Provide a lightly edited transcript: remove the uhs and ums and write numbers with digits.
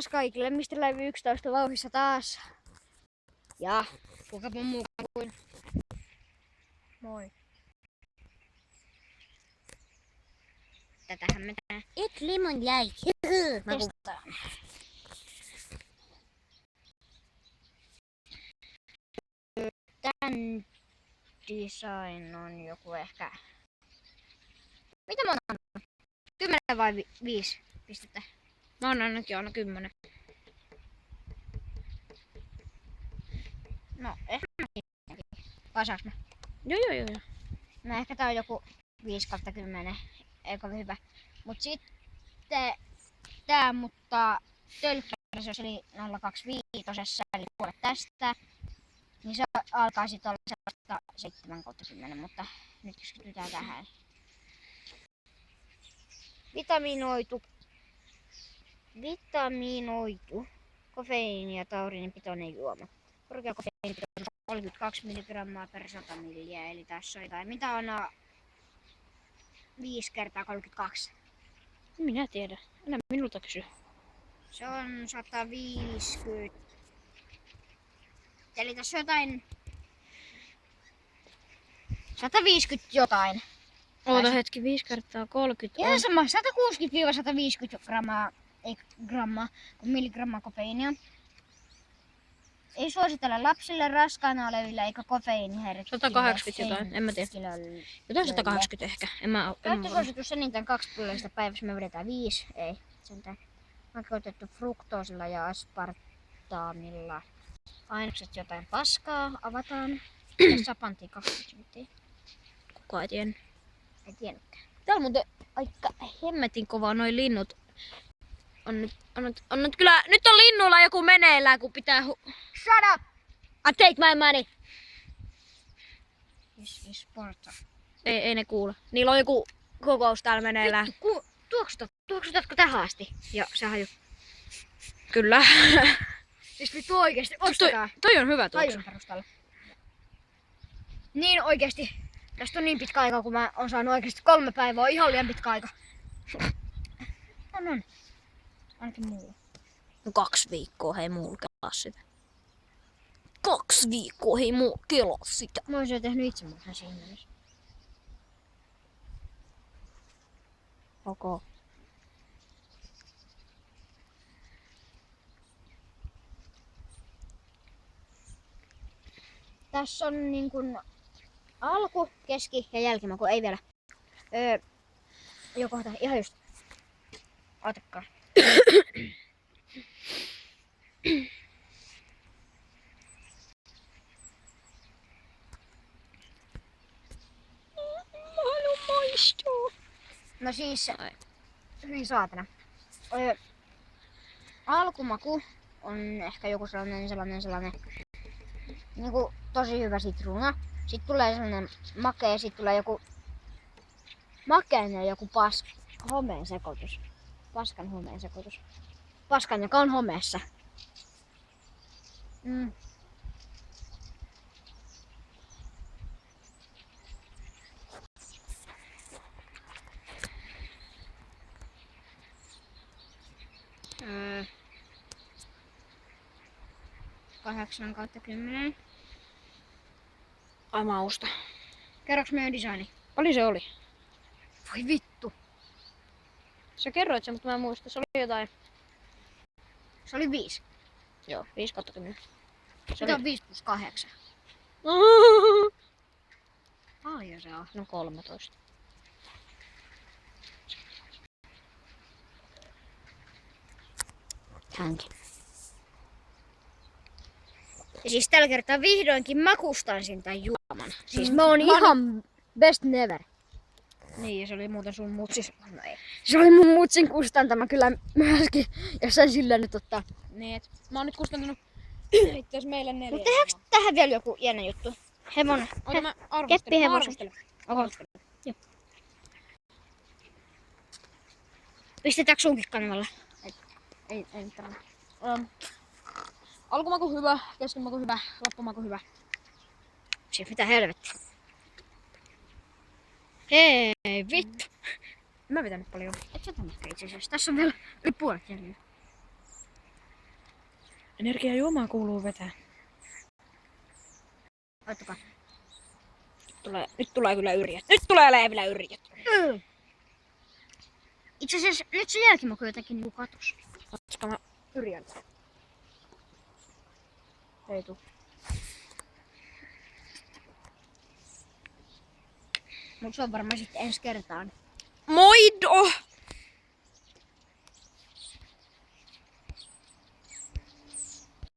Morjes kaikille, Mr. Live 11 vauhdissa taas. Ja kukapa muukaan kuin. Moi. Tätähän me tää. Et lemon jäi. Testataan. Tän design on joku ehkä. Mitä mä oon antanut? 10 vai 5 pistettä? Mä oon ainakin aina 10. No, ehkä mäkin. Vai saaks mä? Joo. No ehkä tää on joku 5/10. Eikö hyvä. Mut sitten tää, mutta tölkkäversio eli 025 eli puolet tästä. Niin se alkaa sit olla sellaista 7/10, mutta nyt keskitytään tähän. Vitaminoitu. Kofeiini- ja tauriinipitoinen juoma. Korkea kofeiinipitoisuus 32 mg per 100 ml, eli tässä on jotain. Mitä on 5 × 32? Minä tiedän. Älä minulta kysy. Se on 150. Eli tässä on jotain 150 jotain. Oota hetki, 5 × 30 Ihan on. sama, 160-150 grammaa, ei grammaa, kun milligrammaa kofeiinia. Ei suositella lapsille, raskaana oleville eikä kofeiiniherkille. 180 jotain, en mä tiedä. Jotain 180 ehkä. En mä Käyttösuositus enintään 2 pullollista päivässä, me vedetään 5. Ei, sentään. Makeutettu fruktoosilla ja aspartaamilla. Ainekset jotain paskaa, avataan. Tässä pantiin 20 minuuttia. Kukaan ei tiennyt. Ei tiennytkään. Täällä on muuten aika hemmetin kovaa noi linnut. On nyt kyllä, nyt on linnuilla joku meneillään, kun pitää Shut up! I take my money! This is Sparta. Ei ne kuule. Niillä on joku kokous täällä meneillään. Vittu, tuoksutatko tähän asti? Ja se haju. Kyllä. Siis vittu oikeesti, ostakaa. Toi on hyvä tuoksu. Hajun perustalla. Niin oikeesti. Tästä on niin pitkä aika, kun mä oon saanut oikeesti 3 päivää. Ihan liian pitkä aika. On. Ainakin mulla. No 2 viikkoa, hei mulla kelaa sitä. 2 viikkoa, hei mulla kelaa sitä. Mä oisin jo tehnyt itsemurhan siinä mielessä. Okay. Tässä on niin kuin alku, keski ja jälkimaku. Ei vielä. Jo kohta. Ihan just. Otakaa. Mä haluan maistua. No siis, hyvin saatana. Alkumaku on ehkä joku sellainen niinku tosi hyvä sitruuna. Sitten tulee sellainen makea, sitten tulee joku makeen ja joku homeen sekoitus. Paskan homeen sekoitus. Paskan, joka on homeessa. Mm. Öö. 8/10. Ai mausta. Kerroks meidän designi? Paljon se oli? Voi vittu. Sä kerroit sen, mutta mä en muista. Se oli jotain. Se oli 5. Joo, 5/10. Se on 5+8. Paljon se on. No 13. Hänkin. Ja siis tällä kertaa vihdoinkin makustaisin tän juoman. Siis mä oon ihan best never. Niin, se oli muuten sun mutsis. No ei. Se oli mun mutsin kustantama kyllä myöskin, jos sain sillä nyt ottaa. Niin, et mä oon nyt kustantanut itse meille 4. Mutta tehdäänkö tähän vielä joku jännä juttu? Hevonen. Ota mä Keppihevosen. arvostelen. Joo. Pistetäänkö sunkin kanavalle? Ei tarvitse. Alkumaku hyvä, keskimaku hyvä, loppumaku hyvä. Siis mitä helvettiä. Hei vittu. Mä vetänyt paljon. Et sä tänne itse asiassa. Tässä on vielä yli puolet jäljellä. Energiajuomaa kuuluu vetää. Ottakaa. Nyt tulee kyllä yrjät. Nyt tulee leivillä yrjät. Itse asiassa nyt se jälkimaku jotenkin niinku katos. Koska mä yrjän. Ei tuu. Mut se on varmaan sitten ensi kertaan. Moido!